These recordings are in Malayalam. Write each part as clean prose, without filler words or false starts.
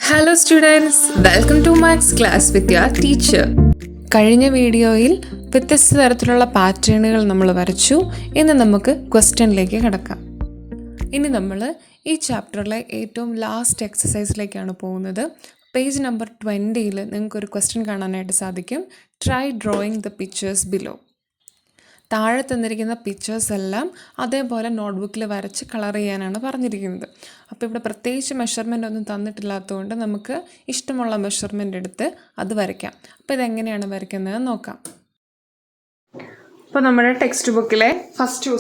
Hello students, welcome to maths class with your teacher. കഴിഞ്ഞ വീഡിയോയിൽ വ്യത്യസ്ത തരത്തിലുള്ള പാറ്റേണുകൾ നമ്മൾ വരച്ചു. ഇന്ന് നമുക്ക് ക്വസ്റ്റ്യനിലേക്ക് കിടക്കാം. ഇനി നമ്മൾ ഈ ചാപ്റ്ററിലെ ഏറ്റവും ലാസ്റ്റ് എക്സസൈസിലേക്കാണ് പോകുന്നത്. പേജ് നമ്പർ 20-ൽ നിങ്ങൾക്കൊരു ക്വസ്റ്റ്യൻ കാണാനായിട്ട് സാധിക്കും. Try drawing the pictures below. താഴെ തന്നിരിക്കുന്ന പിക്ചേഴ്സ് എല്ലാം അതേപോലെ നോട്ട്ബുക്കിൽ വരച്ച് കളർ ചെയ്യാനാണ് പറഞ്ഞിരിക്കുന്നത്. അപ്പോൾ ഇവിടെ പ്രത്യേകിച്ച് മെഷർമെൻ്റ് ഒന്നും തന്നിട്ടില്ലാത്തതുകൊണ്ട് നമുക്ക് ഇഷ്ടമുള്ള മെഷർമെൻ്റ് എടുത്ത് അത് വരയ്ക്കാം. അപ്പോൾ ഇതെങ്ങനെയാണ് വരയ്ക്കുന്നത് നോക്കാം. അപ്പോൾ നമ്മുടെ ടെക്സ്റ്റ് ബുക്കിലെ ഫസ്റ്റ്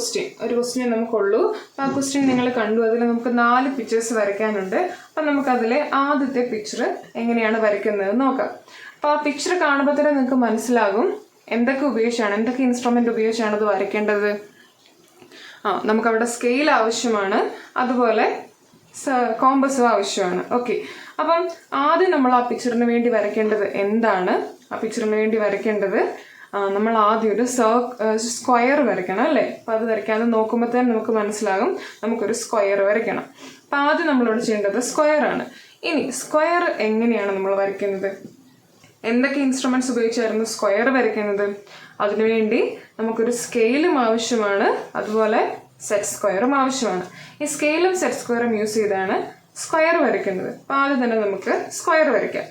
ഒരു ക്വസ്റ്റ്യൻ നമുക്കുള്ളൂ. അപ്പോൾ ആ ക്വസ്റ്റ്യൻ നിങ്ങൾ കണ്ടു. അതിൽ നമുക്ക് 4 പിക്ചേഴ്സ് വരയ്ക്കാനുണ്ട്. അപ്പം നമുക്കതിലെ ആദ്യത്തെ പിക്ചർ എങ്ങനെയാണ് വരയ്ക്കുന്നത് നോക്കാം. അപ്പോൾ ആ പിക്ചർ കാണുമ്പോൾ തന്നെ നിങ്ങൾക്ക് മനസ്സിലാകും എന്തൊക്കെ ഇൻസ്ട്രുമെൻ്റ് ഉപയോഗിച്ചാണ് അത് വരയ്ക്കേണ്ടത്. നമുക്കവിടെ സ്കെയിൽ ആവശ്യമാണ്, അതുപോലെ കോമ്പസും ആവശ്യമാണ്. ഓക്കെ, അപ്പം ആദ്യം നമ്മൾ ആ പിക്ചറിന് വേണ്ടി വരയ്ക്കേണ്ടത് എന്താണ്? ആ പിക്ചറിന് വേണ്ടി വരയ്ക്കേണ്ടത് നമ്മൾ ആദ്യം ഒരു സ്ക്വയർ വരയ്ക്കണം അല്ലേ? അപ്പം അത് വരയ്ക്കാതെ നോക്കുമ്പോൾ തന്നെ നമുക്ക് മനസ്സിലാകും നമുക്കൊരു സ്ക്വയർ വരയ്ക്കണം. അപ്പം ആദ്യം നമ്മളോട് ചെയ്യേണ്ടത് സ്ക്വയർ ആണ്. ഇനി സ്ക്വയർ എങ്ങനെയാണ് നമ്മൾ വരയ്ക്കുന്നത്? എന്തൊക്കെ ഇൻസ്ട്രുമെന്റ്സ് ഉപയോഗിച്ചായിരുന്നു സ്ക്വയർ വരയ്ക്കുന്നത്? അതിനുവേണ്ടി നമുക്കൊരു സ്കെയിലും ആവശ്യമാണ്, അതുപോലെ സെറ്റ് സ്ക്വയറും ആവശ്യമാണ്. ഈ സ്കെയിലും സെറ്റ് സ്ക്വയറും യൂസ് ചെയ്താണ് സ്ക്വയർ വരയ്ക്കുന്നത്. അപ്പോൾ ആദ്യം തന്നെ നമുക്ക് സ്ക്വയർ വരയ്ക്കാം.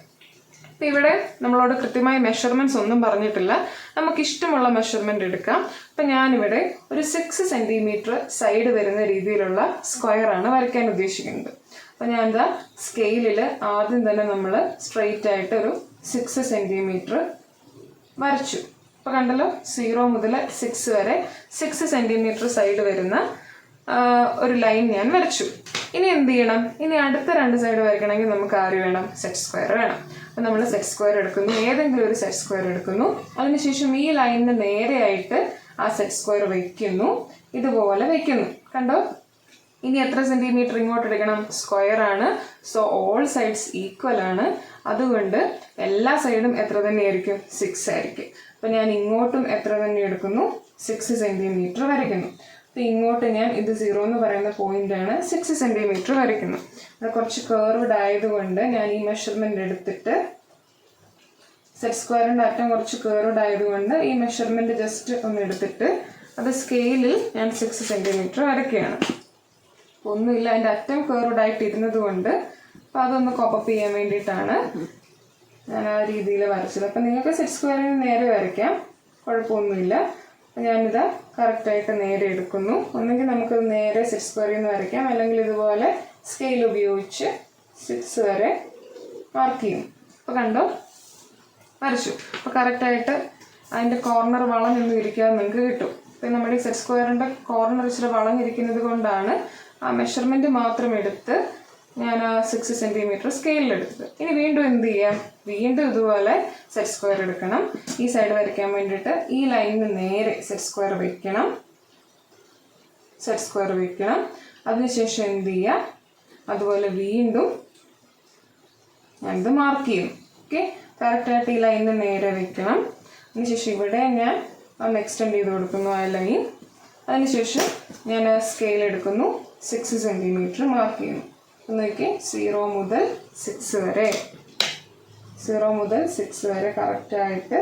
അപ്പം ഇവിടെ നമ്മളോട് കൃത്യമായ മെഷർമെന്റ്സ് ഒന്നും പറഞ്ഞിട്ടില്ല. നമുക്ക് ഇഷ്ടമുള്ള മെഷർമെന്റ് എടുക്കാം. അപ്പം ഞാനിവിടെ ഒരു 6 സെന്റിമീറ്റർ സൈഡ് വരുന്ന രീതിയിലുള്ള സ്ക്വയർ ആണ് വരയ്ക്കാൻ ഉദ്ദേശിക്കുന്നത്. അപ്പം ഞാൻ എന്താ സ്കെയിലിൽ ആദ്യം തന്നെ നമ്മൾ സ്ട്രെയിറ്റ് ആയിട്ട് ഒരു 6 സെന്റിമീറ്റർ വരച്ചു. അപ്പോൾ കണ്ടല്ലോ, 0 മുതൽ 6 വരെ 6 സെന്റിമീറ്റർ സൈഡ് വരുന്ന ഒരു ലൈൻ ഞാൻ വരച്ചു. ഇനി എന്ത് ചെയ്യണം? ഇനി അടുത്ത 2 സൈഡ് വരയ്ക്കണമെങ്കിൽ നമുക്ക് ആര് വേണം? സെറ്റ് സ്ക്വയർ വേണം. അപ്പം നമ്മൾ സെറ്റ് സ്ക്വയർ എടുക്കുന്നു, ഏതെങ്കിലും ഒരു സെറ്റ് സ്ക്വയർ എടുക്കുന്നു. അതിനുശേഷം ഈ ലൈനിന് നേരെയായിട്ട് ആ സെറ്റ് സ്ക്വയർ വയ്ക്കുന്നു, ഇതുപോലെ വയ്ക്കുന്നു. കണ്ടോ? ഇനി എത്ര സെന്റിമീറ്റർ ഇങ്ങോട്ട് എടുക്കണം? സ്ക്വയർ ആണ്, സോ ഓൾ സൈഡ്സ് ഈക്വൽ ആണ്. അതുകൊണ്ട് എല്ലാ സൈഡും എത്ര തന്നെയായിരിക്കും? 6 ആയിരിക്കും. അപ്പം ഞാൻ ഇങ്ങോട്ടും എത്ര തന്നെ എടുക്കുന്നു? 6 സെന്റിമീറ്റർ വരയ്ക്കുന്നു. അപ്പം ഇങ്ങോട്ട് ഞാൻ ഇത് 0 എന്ന് പറയുന്ന പോയിന്റ് ആണ്, 6 സെന്റിമീറ്റർ വരയ്ക്കുന്നു. അത് കുറച്ച് കേർവ്ഡ് ആയതുകൊണ്ട് ഞാൻ ഈ മെഷർമെന്റ് എടുത്തിട്ട്, സെറ്റ് സ്ക്വയറിന്റെ അറ്റം കുറച്ച് കേർവ്ഡ് ആയതുകൊണ്ട് ഈ മെഷർമെന്റ് ജസ്റ്റ് ഒന്ന് എടുത്തിട്ട് അത് സ്കെയിലിൽ ഞാൻ 6 സെന്റിമീറ്റർ വരയ്ക്കുകയാണ്. ഒന്നുമില്ല, അതിൻ്റെ അറ്റം കേർവ്ഡ് ആയിട്ട് ഇരുന്നത് കൊണ്ട് അപ്പം അതൊന്ന് കോപ്പപ്പ് ചെയ്യാൻ വേണ്ടിയിട്ടാണ് ഞാൻ ആ രീതിയിൽ വരച്ചത്. അപ്പം നിങ്ങൾക്ക് സെറ്റ് സ്ക്വയറിന് നേരെ വരയ്ക്കാം, കുഴപ്പമൊന്നുമില്ല. അപ്പം ഞാനിത് കറക്റ്റായിട്ട് നേരെ എടുക്കുന്നു. ഒന്നെങ്കിൽ നമുക്കത് നേരെ സെറ്റ് സ്ക്വയറിൽ നിന്ന് വരയ്ക്കാം, അല്ലെങ്കിൽ ഇതുപോലെ സ്കെയിൽ ഉപയോഗിച്ച് 6 വരെ മാർക്ക് ചെയ്യും. അപ്പോൾ കണ്ടോ, വരച്ചു. അപ്പോൾ കറക്റ്റായിട്ട് അതിൻ്റെ കോർണർ വളഞ്ഞൊന്നും ഇരിക്കാതെ നിങ്ങൾക്ക് കിട്ടും. അപ്പം നമ്മുടെ ഈ സെറ്റ് സ്ക്വയറിൻ്റെ കോർണർ ഇച്ചിരി വളഞ്ഞിരിക്കുന്നത് കൊണ്ടാണ് ആ മെഷർമെൻറ്റ് മാത്രം എടുത്ത് ഞാൻ ആ 6 സെന്റിമീറ്റർ സ്കെയിലെടുത്തത്. ഇനി വീണ്ടും എന്ത് ചെയ്യാം? വീണ്ടും ഇതുപോലെ സെറ്റ് സ്ക്വയർ എടുക്കണം. ഈ സൈഡ് വരയ്ക്കാൻ വേണ്ടിയിട്ട് ഈ ലൈനിന് നേരെ സെറ്റ് സ്ക്വയർ വയ്ക്കണം. അതിനുശേഷം എന്ത് ചെയ്യാം? അതുപോലെ വീണ്ടും ഞാനിത് മാർക്ക് ചെയ്യുന്നു. ഓക്കെ, കറക്റ്റായിട്ട് ഈ ലൈനിന് നേരെ വയ്ക്കണം. അതിനുശേഷം ഇവിടെ ഞാൻ ഒന്ന് എക്സ്റ്റെൻഡ് ചെയ്ത് കൊടുക്കുന്നു ആ ലൈൻ. അതിനുശേഷം ഞാൻ സ്കെയിൽ എടുക്കുന്നു, 6 സെന്റിമീറ്റർ മാർക്ക് ചെയ്യുന്നു. നോക്കി, 0 മുതൽ 6 വരെ കറക്റ്റായിട്ട്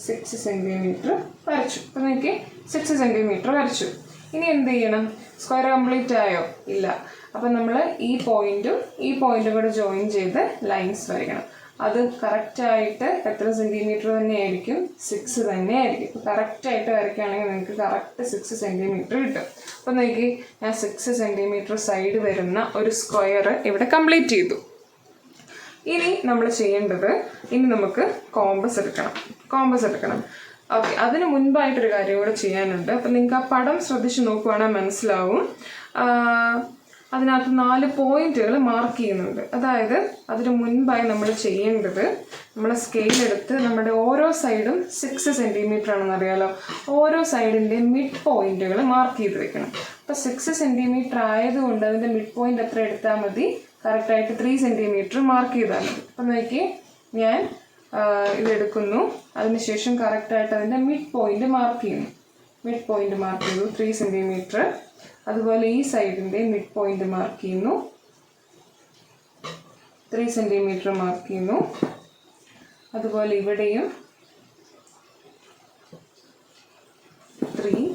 6 സെന്റിമീറ്റർ വരച്ചു. അപ്പം നോക്കി, 6 സെന്റിമീറ്റർ വരച്ചു. ഇനി എന്ത് ചെയ്യണം? സ്ക്വയർ കംപ്ലീറ്റ് ആയോ? ഇല്ല. അപ്പം നമ്മൾ ഈ പോയിന്റും കൂടെ ജോയിൻ ചെയ്ത് ലൈൻസ് വരയ്ക്കണം. അത് കറക്റ്റായിട്ട് എത്ര സെന്റിമീറ്റർ തന്നെയായിരിക്കും? 6 തന്നെയായിരിക്കും. ഇപ്പോൾ കറക്റ്റായിട്ട് വരയ്ക്കുകയാണെങ്കിൽ നിങ്ങൾക്ക് കറക്റ്റ് 6 സെന്റിമീറ്റർ കിട്ടും. അപ്പോൾ നോക്കി, ഞാൻ 6 സെന്റിമീറ്റർ സൈഡ് വരുന്ന ഒരു സ്ക്വയർ ഇവിടെ കംപ്ലീറ്റ് ചെയ്തു. ഇനി നമ്മൾ ചെയ്യേണ്ടത്, ഇനി നമുക്ക് കോമ്പസ് എടുക്കണം. ഓക്കെ, അതിന് മുൻപായിട്ടൊരു കാര്യം കൂടെ ചെയ്യാനുണ്ട്. അപ്പം നിങ്ങൾക്ക് ആ പടം ശ്രദ്ധിച്ച് നോക്കുവാണെങ്കിൽ മനസ്സിലാവും. അതിനകത്ത് 4 പോയിന്റുകൾ മാർക്ക് ചെയ്യുന്നുണ്ട്. അതായത് അതിന് മുൻപായി നമ്മൾ ചെയ്യേണ്ടത്, നമ്മൾ സ്കെയിലെടുത്ത് നമ്മുടെ ഓരോ സൈഡും 6 സെന്റിമീറ്റർ ആണെന്ന് അറിയാലോ, ഓരോ സൈഡിൻ്റെ മിഡ് പോയിന്റുകൾ മാർക്ക് ചെയ്ത് വെക്കണം. അപ്പോൾ 6 സെന്റിമീറ്റർ ആയതുകൊണ്ട് അതിൻ്റെ മിഡ് പോയിന്റ് എത്ര എടുത്താൽ മതി? കറക്റ്റായിട്ട് 3 സെന്റിമീറ്റർ മാർക്ക് ചെയ്താൽ മതി. അപ്പം നോക്കി, ഞാൻ ഇതെടുക്കുന്നു. അതിനുശേഷം കറക്റ്റായിട്ട് അതിൻ്റെ മിഡ് പോയിന്റ് മാർക്ക് ചെയ്യുന്നു. 3 സെന്റിമീറ്റർ. അതുപോലെ ഈ സൈഡിൻ്റെ മിഡ് പോയിന്റ് മാർക്ക് ചെയ്യുന്നു, 3 സെൻറ്റിമീറ്റർ മാർക്ക് ചെയ്യുന്നു. അതുപോലെ ഇവിടെയും 3.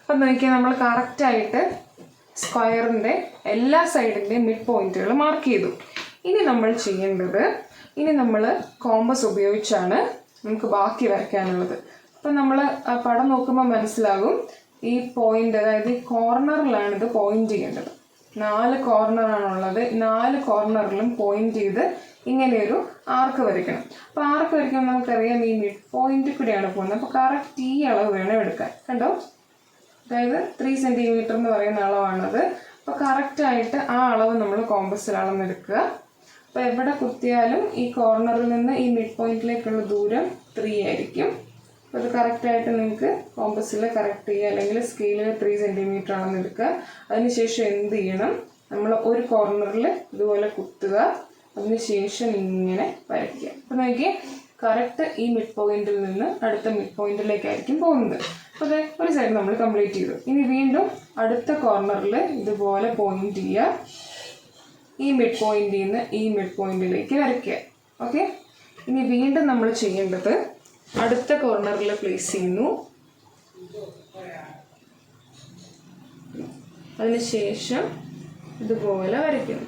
അപ്പം നോക്കിയാൽ നമ്മൾ കറക്റ്റായിട്ട് സ്ക്വയറിൻ്റെ എല്ലാ സൈഡിൻ്റെയും മിഡ് പോയിന്റുകൾ മാർക്ക് ചെയ്തു. ഇനി നമ്മൾ ചെയ്യേണ്ടത്, ഇനി നമ്മൾ കോമ്പസ് ഉപയോഗിച്ചാണ് നമുക്ക് ബാക്കി വരയ്ക്കാനുള്ളത്. അപ്പം നമ്മൾ പടം നോക്കുമ്പോൾ മനസ്സിലാകും ഈ പോയിന്റ്, അതായത് ഈ കോർണറിലാണ് ഇത് പോയിന്റ് ചെയ്യേണ്ടത്. 4 കോർണറാണുള്ളത്. 4 കോർണറിലും പോയിന്റ് ചെയ്ത് ഇങ്ങനെയൊരു ആർക്ക് വരയ്ക്കണം. അപ്പോൾ ആർക്ക് വരയ്ക്കുമ്പോൾ നമുക്കറിയാം ഈ മിഡ് പോയിന്റ് കൂടെയാണ് പോകുന്നത്. അപ്പോൾ കറക്റ്റ് ഈ അളവ് വേണം എടുക്കാൻ. കണ്ടോ, അതായത് 3 സെൻറ്റിമീറ്റർ എന്ന് പറയുന്ന അളവാണത്. അപ്പോൾ കറക്റ്റായിട്ട് ആ അളവ് നമ്മൾ കോമ്പസിൽ അളന്നെടുക്കുക. അപ്പോൾ എവിടെ കുത്തിയാലും ഈ കോർണറിൽ നിന്ന് ഈ മിഡ് പോയിന്റിലേക്കുള്ള ദൂരം 3 ആയിരിക്കും. അപ്പോൾ അത് കറക്റ്റായിട്ട് നിങ്ങൾക്ക് കോമ്പസിൽ കറക്റ്റ് ചെയ്യുക, അല്ലെങ്കിൽ സ്കെയിലിൽ 3 സെൻറ്റിമീറ്റർ അളന്നെടുക്കുക. അതിനുശേഷം എന്ത് ചെയ്യണം, നമ്മൾ ഒരു കോർണറിൽ ഇതുപോലെ കുത്തുക, അതിനുശേഷം ഇങ്ങനെ വരയ്ക്കുക. അപ്പോൾ നോക്കിയാൽ കറക്റ്റ് ഈ മിഡ് പോയിന്റിൽ നിന്ന് അടുത്ത മിഡ് പോയിന്റിലേക്കായിരിക്കും പോകുന്നത്. അപ്പോൾ അതെ ഒരു സൈഡ് നമ്മൾ കംപ്ലീറ്റ് ചെയ്തു. ഇനി വീണ്ടും അടുത്ത കോർണറിൽ ഇതുപോലെ പോയിന്റ് ചെയ്യുക, ഈ മിഡ് പോയിന്റിൽ നിന്ന് ഈ മിഡ് പോയിന്റിലേക്ക് വരയ്ക്കുക. ഓക്കെ, ഇനി വീണ്ടും നമ്മൾ ചെയ്യേണ്ടത് അടുത്ത കോർണറിൽ പ്ലേസ് ചെയ്യുന്നു. അതിനുശേഷം ഇതുപോലെ വരയ്ക്കുന്നു.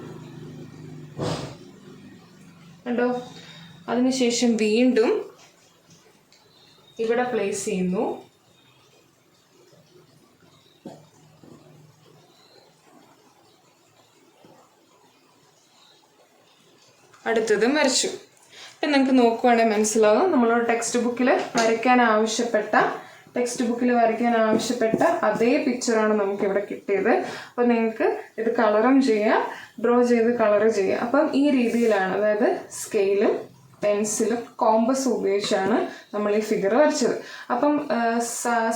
കണ്ടോ, അതിനുശേഷം വീണ്ടും ഇവിടെ പ്ലേസ് ചെയ്യുന്നു. അടുത്തതും വരച്ചു. ഇപ്പം നിങ്ങൾക്ക് നോക്കുവാണെങ്കിൽ മനസ്സിലാകും നമ്മളോട് ടെക്സ്റ്റ് ബുക്കിൽ വരയ്ക്കാൻ ആവശ്യപ്പെട്ട അതേ പിക്ചറാണ് നമുക്കിവിടെ കിട്ടിയത്. അപ്പോൾ നിങ്ങൾക്ക് ഇത് കളറും ചെയ്യാം, ഡ്രോ ചെയ്ത് കളർ ചെയ്യാം. അപ്പം ഈ രീതിയിലാണ്, അതായത് സ്കെയിലും പെൻസിലും കോമ്പസും ഉപയോഗിച്ചാണ് നമ്മൾ ഈ ഫിഗർ വരച്ചത്. അപ്പം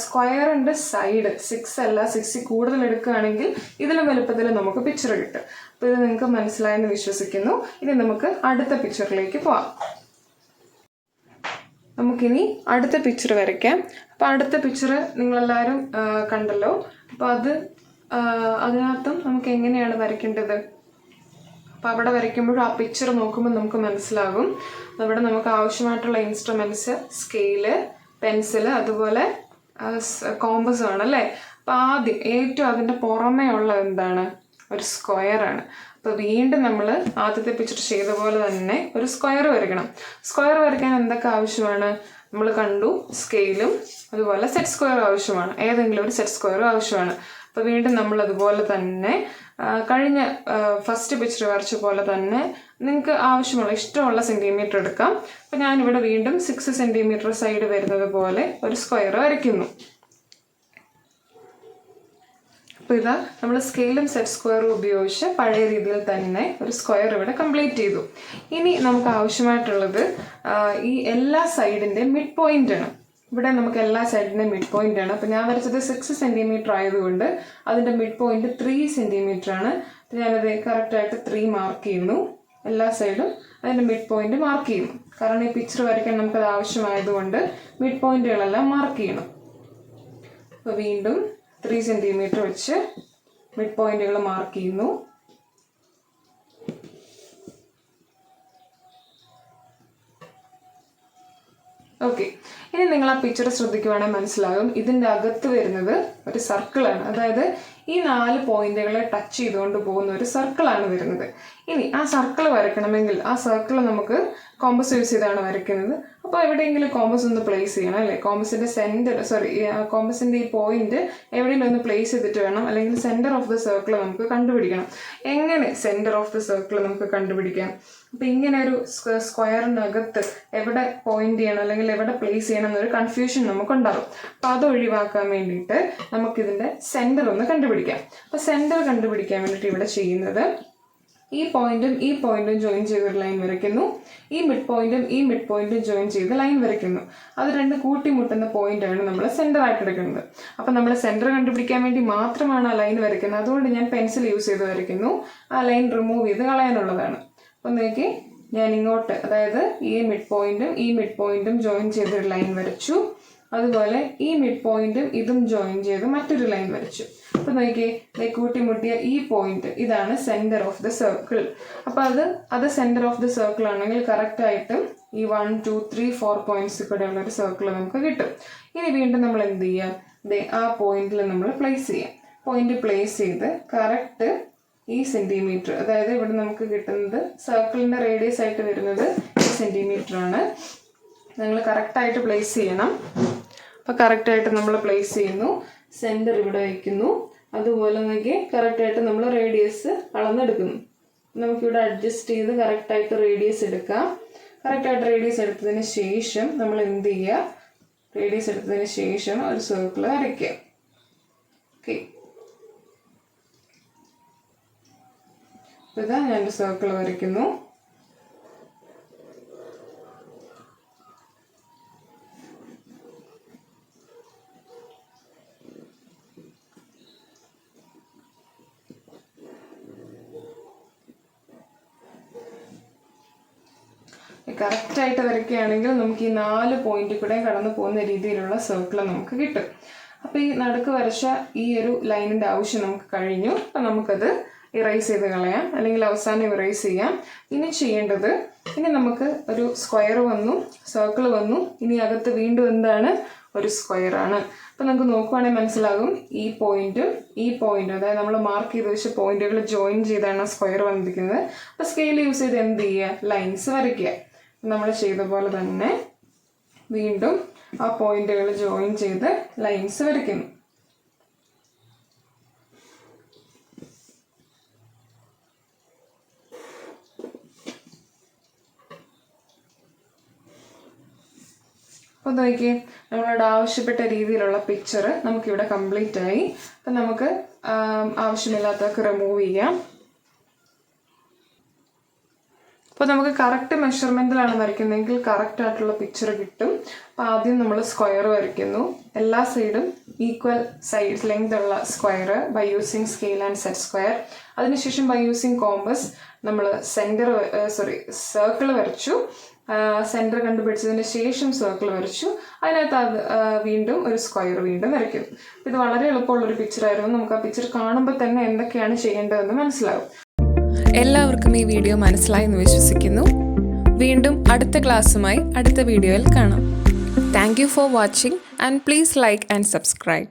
സ്ക്വയറിൻ്റെ സൈഡ് 6 അല്ല 6 കൂടുതൽ എടുക്കുകയാണെങ്കിൽ ഇതിലും വലുപ്പത്തിൽ നമുക്ക് പിക്ചർ കിട്ടും. അപ്പോൾ ഇത് നിങ്ങൾക്ക് മനസ്സിലായെന്ന് വിശ്വസിക്കുന്നു. ഇനി നമുക്ക് അടുത്ത പിക്ചറിലേക്ക് പോവാം. നമുക്കിനി അടുത്ത പിക്ചർ വരയ്ക്കാം. അപ്പോൾ അടുത്ത പിക്ചർ നിങ്ങളെല്ലാവരും കണ്ടല്ലോ. അപ്പോൾ അതിനകത്തും നമുക്ക് എങ്ങനെയാണ് വരയ്ക്കേണ്ടത്. അപ്പോൾ അവിടെ വരയ്ക്കുമ്പോഴും ആ പിക്ചർ നോക്കുമ്പോൾ നമുക്ക് മനസ്സിലാകും. അവിടെ നമുക്ക് ആവശ്യമായിട്ടുള്ള ഇൻസ്ട്രുമെൻറ്റ്സ് സ്കെയില്, പെൻസില്, അതുപോലെ കോമ്പസ് ആണല്ലേ. അപ്പോൾ ആദ്യം ഏറ്റവും അതിൻ്റെ പുറമേ ഉള്ളത് എന്താണ്, ഒരു സ്ക്വയറാണ്. അപ്പോൾ വീണ്ടും നമ്മൾ ആദ്യത്തെ പിക്ചർ ചെയ്ത പോലെ തന്നെ ഒരു സ്ക്വയർ വരയ്ക്കണം. സ്ക്വയർ വരയ്ക്കാൻ എന്തൊക്കെ ആവശ്യമാണ് നമ്മൾ കണ്ടു, സ്കെയിലും അതുപോലെ സെറ്റ് സ്ക്വയർ ആവശ്യമാണ്, ഏതെങ്കിലും ഒരു സെറ്റ് സ്ക്വയർ ആവശ്യമാണ്. അപ്പോൾ വീണ്ടും നമ്മൾ അതുപോലെ തന്നെ കഴിഞ്ഞ ഫസ്റ്റ് പിക്ചർ വരച്ച പോലെ തന്നെ നിങ്ങൾക്ക് ആവശ്യമുള്ള ഇഷ്ടമുള്ള സെൻറ്റിമീറ്റർ എടുക്കാം. അപ്പോൾ ഞാനിവിടെ വീണ്ടും 6 സെൻറ്റിമീറ്റർ സൈഡ് വരുന്നത് പോലെ ഒരു സ്ക്വയർ വരയ്ക്കുന്നു. അപ്പോൾ ഇതാ നമ്മൾ സ്കെയിലും സെറ്റ് സ്ക്വയറും ഉപയോഗിച്ച് പഴയ രീതിയിൽ തന്നെ ഒരു സ്ക്വയർ ഇവിടെ കംപ്ലീറ്റ് ചെയ്തു. ഇനി നമുക്ക് ആവശ്യമായിട്ടുള്ളത് ഈ എല്ലാ സൈഡിൻ്റെ മിഡ് പോയിന്റ് ആണ്. ഇവിടെ നമുക്ക് എല്ലാ സൈഡിൻ്റെ മിഡ് പോയിന്റ് ആണ്. അപ്പോൾ ഞാൻ വരച്ചത് 6 സെൻറ്റിമീറ്റർ ആയതുകൊണ്ട് അതിൻ്റെ മിഡ് പോയിന്റ് 3 സെൻറ്റിമീറ്റർ ആണ്. അപ്പോൾ ഞാനത് കറക്റ്റായിട്ട് 3 മാർക്ക് ചെയ്യുന്നു. എല്ലാ സൈഡും അതിൻ്റെ മിഡ് പോയിന്റ് മാർക്ക് ചെയ്യുന്നു. കാരണം ഈ പിക്ചർ വരയ്ക്കാൻ നമുക്കത് ആവശ്യമായതുകൊണ്ട് മിഡ് പോയിന്റുകളെല്ലാം മാർക്ക് ചെയ്യണം. അപ്പോൾ വീണ്ടും 3 സെൻറ്റിമീറ്റർ വെച്ച് മിഡ് പോയിന്റുകൾ മാർക്ക് ചെയ്യുന്നു. ഓക്കെ, ഇനി നിങ്ങൾ ആ പിക്ചർ ശ്രദ്ധിക്കുവാണെങ്കിൽ മനസ്സിലാകും ഇതിൻ്റെ അകത്ത് വരുന്നത് ഒരു സർക്കിളാണ്. അതായത് ഈ 4 പോയിന്റുകളെ ടച്ച് ചെയ്തുകൊണ്ട് പോകുന്ന ഒരു സർക്കിളാണ് വരുന്നത്. ഇനി ആ സർക്കിൾ വരയ്ക്കണമെങ്കിൽ ആ സർക്കിൾ നമുക്ക് കോമ്പസ് യൂസ് ചെയ്താണ് വരയ്ക്കുന്നത്. അപ്പോൾ എവിടെയെങ്കിലും കോമ്പസ് ഒന്ന് പ്ലേസ് ചെയ്യണം അല്ലേ. കോമ്പസിൻ്റെ ഈ പോയിന്റ് എവിടെയെങ്കിലും ഒന്ന് പ്ലേസ് ചെയ്തിട്ട് വേണം, അല്ലെങ്കിൽ സെൻറ്റർ ഓഫ് ദ സർക്കിൾ നമുക്ക് കണ്ടുപിടിക്കണം. എങ്ങനെ സെൻറ്റർ ഓഫ് ദ സർക്കിൾ നമുക്ക് കണ്ടുപിടിക്കാം? അപ്പോൾ ഇങ്ങനെ ഒരു സ്ക്വയറിനകത്ത് എവിടെ പോയിന്റ് ചെയ്യണം അല്ലെങ്കിൽ എവിടെ പ്ലേസ് ചെയ്യണം എന്നൊരു കൺഫ്യൂഷൻ നമുക്കുണ്ടാകും. അപ്പോൾ അത് ഒഴിവാക്കാൻ വേണ്ടിയിട്ട് നമുക്കിതിൻ്റെ സെൻറ്റർ ഒന്ന് കണ്ടുപിടിക്കാം. അപ്പോൾ സെൻറ്റർ കണ്ടുപിടിക്കാൻ വേണ്ടിയിട്ട് ഇവിടെ ചെയ്യുന്നത് ഈ പോയിന്റും ജോയിൻ ചെയ്തൊരു ലൈൻ വരയ്ക്കുന്നു. ഈ മിഡ് പോയിന്റും ജോയിൻ ചെയ്ത് ലൈൻ വരയ്ക്കുന്നു. അത് രണ്ട് കൂട്ടിമുട്ടുന്ന പോയിന്റാണ് നമ്മൾ സെൻറ്റർ ആയിട്ട് എടുക്കുന്നത്. അപ്പം നമ്മൾ സെൻറ്റർ കണ്ടുപിടിക്കാൻ വേണ്ടി മാത്രമാണ് ആ ലൈൻ വരയ്ക്കുന്നത്. അതുകൊണ്ട് ഞാൻ പെൻസിൽ യൂസ് ചെയ്ത് വരയ്ക്കുന്നു. ആ ലൈൻ റിമൂവ് ചെയ്ത് കളയാനുള്ളതാണ്. അപ്പം നോക്കി ഞാൻ ഇങ്ങോട്ട്, അതായത് ഈ മിഡ് പോയിന്റും ജോയിൻ ചെയ്തൊരു ലൈൻ വരച്ചു. അതുപോലെ ഈ മിഡ് പോയിന്റും ഇതും ജോയിൻ ചെയ്ത് മറ്റൊരു ലൈൻ വരച്ചു. അപ്പോൾ നോക്കിയേ, കൂട്ടിമുട്ടിയ ഈ പോയിന്റ് ഇതാണ് സെന്റർ ഓഫ് ദ സർക്കിൾ. അപ്പോൾ അത് സെന്റർ ഓഫ് ദ സർക്കിൾ ആണെങ്കിൽ കറക്റ്റായിട്ടും ഈ 1 2 3 4 പോയിന്റ്സ് കൂടെ ഉള്ള ഒരു സർക്കിൾ നമുക്ക് കിട്ടും. ഇനി വീണ്ടും നമ്മൾ എന്ത് ചെയ്യാം, ആ പോയിന്റിൽ നമ്മൾ പ്ലേസ് ചെയ്യാം. പോയിന്റ് പ്ലേസ് ചെയ്ത് കറക്റ്റ് ഈ സെന്റിമീറ്റർ, അതായത് ഇവിടെ നമുക്ക് കിട്ടുന്നത് സർക്കിളിന്റെ റേഡിയസ് ആയിട്ട് വരുന്നത് ഈ സെന്റിമീറ്റർ ആണ്. നിങ്ങൾ കറക്റ്റായിട്ട് പ്ലേസ് ചെയ്യണം. അപ്പോൾ കറക്റ്റായിട്ട് നമ്മൾ പ്ലേസ് ചെയ്യുന്നു, സെന്റർ ഇവിടെ വയ്ക്കുന്നു. അതുപോലെ നോക്കി കറക്റ്റായിട്ട് നമ്മൾ റേഡിയസ് അളന്നെടുക്കുന്നു. നമുക്കിവിടെ അഡ്ജസ്റ്റ് ചെയ്ത് കറക്റ്റായിട്ട് റേഡിയസ് എടുക്കാം. കറക്റ്റായിട്ട് റേഡിയസ് എടുത്തതിന് ശേഷം നമ്മൾ എന്ത് ചെയ്യുക, റേഡിയസ് എടുത്തതിന് ശേഷം ഒരു സർക്കിൾ വരയ്ക്കുക. ഓക്കെ, ഇതാ ഞാനൊരു സർക്കിൾ വരയ്ക്കുന്നു. കറക്റ്റായിട്ട് വരയ്ക്കുകയാണെങ്കിൽ നമുക്ക് ഈ 4 പോയിന്റ് കൂടെ കടന്നു പോകുന്ന രീതിയിലുള്ള സർക്കിൾ നമുക്ക് കിട്ടും. അപ്പോൾ ഈ നടുക്ക് വരച്ച ഈ ഒരു ലൈനിൻ്റെ ആവശ്യം നമുക്ക് കഴിഞ്ഞു. അപ്പം നമുക്കത് ഇറേസ് ചെയ്ത് കളയാം, അല്ലെങ്കിൽ അവസാനം ഇറേസ് ചെയ്യാം. ഇനി ചെയ്യേണ്ടത്, ഇനി നമുക്ക് ഒരു സ്ക്വയർ വന്നു, സർക്കിൾ വന്നു, ഇനി അകത്ത് വീണ്ടും എന്താണ്, ഒരു സ്ക്വയർ ആണ്. അപ്പം നമുക്ക് നോക്കുവാണെങ്കിൽ മനസ്സിലാകും, ഈ പോയിന്റും അതായത് നമ്മൾ മാർക്ക് ചെയ്ത് വെച്ച പോയിന്റുകൾ ജോയിൻ ചെയ്താണ് സ്ക്വയർ വന്നിരിക്കുന്നത്. അപ്പോൾ സ്കെയിൽ യൂസ് ചെയ്ത് എന്ത് ചെയ്യുക, ലൈൻസ് വരയ്ക്കുക. നമ്മൾ ചെയ്ത പോലെ തന്നെ വീണ്ടും ആ പോയിന്റുകൾ ജോയിൻ ചെയ്ത് ലൈൻസ് വരയ്ക്കുന്നു. അപ്പോൾ നോക്കിയേ, നമ്മളോട് ആവശ്യപ്പെട്ട രീതിയിലുള്ള പിക്ചർ നമുക്കിവിടെ കംപ്ലീറ്റ് ആയി. അപ്പം നമുക്ക് ആവശ്യമില്ലാത്തതൊക്കെ റിമൂവ് ചെയ്യാം. അപ്പോൾ നമുക്ക് കറക്റ്റ് മെഷർമെൻറ്റിലാണ് വരയ്ക്കുന്നതെങ്കിൽ കറക്റ്റ് ആയിട്ടുള്ള പിക്ചർ കിട്ടും. അപ്പോൾ ആദ്യം നമ്മൾ സ്ക്വയർ വരയ്ക്കുന്നു, എല്ലാ സൈഡും ഈക്വൽ സൈഡ് ലെങ്ത് ഉള്ള square by using scale and set square. അതിനുശേഷം ബൈ യൂസിങ് കോമ്പസ് നമ്മൾ സർക്കിൾ വരച്ചു. സെൻറ്റർ കണ്ടുപിടിച്ചതിന് ശേഷം സർക്കിൾ വരച്ചു. അതിനകത്ത് വീണ്ടും ഒരു സ്ക്വയർ വീണ്ടും വരയ്ക്കുന്നു. ഇത് വളരെ എളുപ്പമുള്ളൊരു പിക്ചറായിരുന്നു. നമുക്ക് ആ പിക്ചർ കാണുമ്പോൾ തന്നെ എന്തൊക്കെയാണ് ചെയ്യേണ്ടതെന്ന് മനസ്സിലാവും. എല്ലാവർക്കും ഈ വീഡിയോ മനസ്സിലായി എന്ന് വിശ്വസിക്കുന്നു. വീണ്ടും അടുത്ത ക്ലാസ്സുമായി അടുത്ത വീഡിയോയിൽ കാണാം. Thank you for watching and please like and subscribe.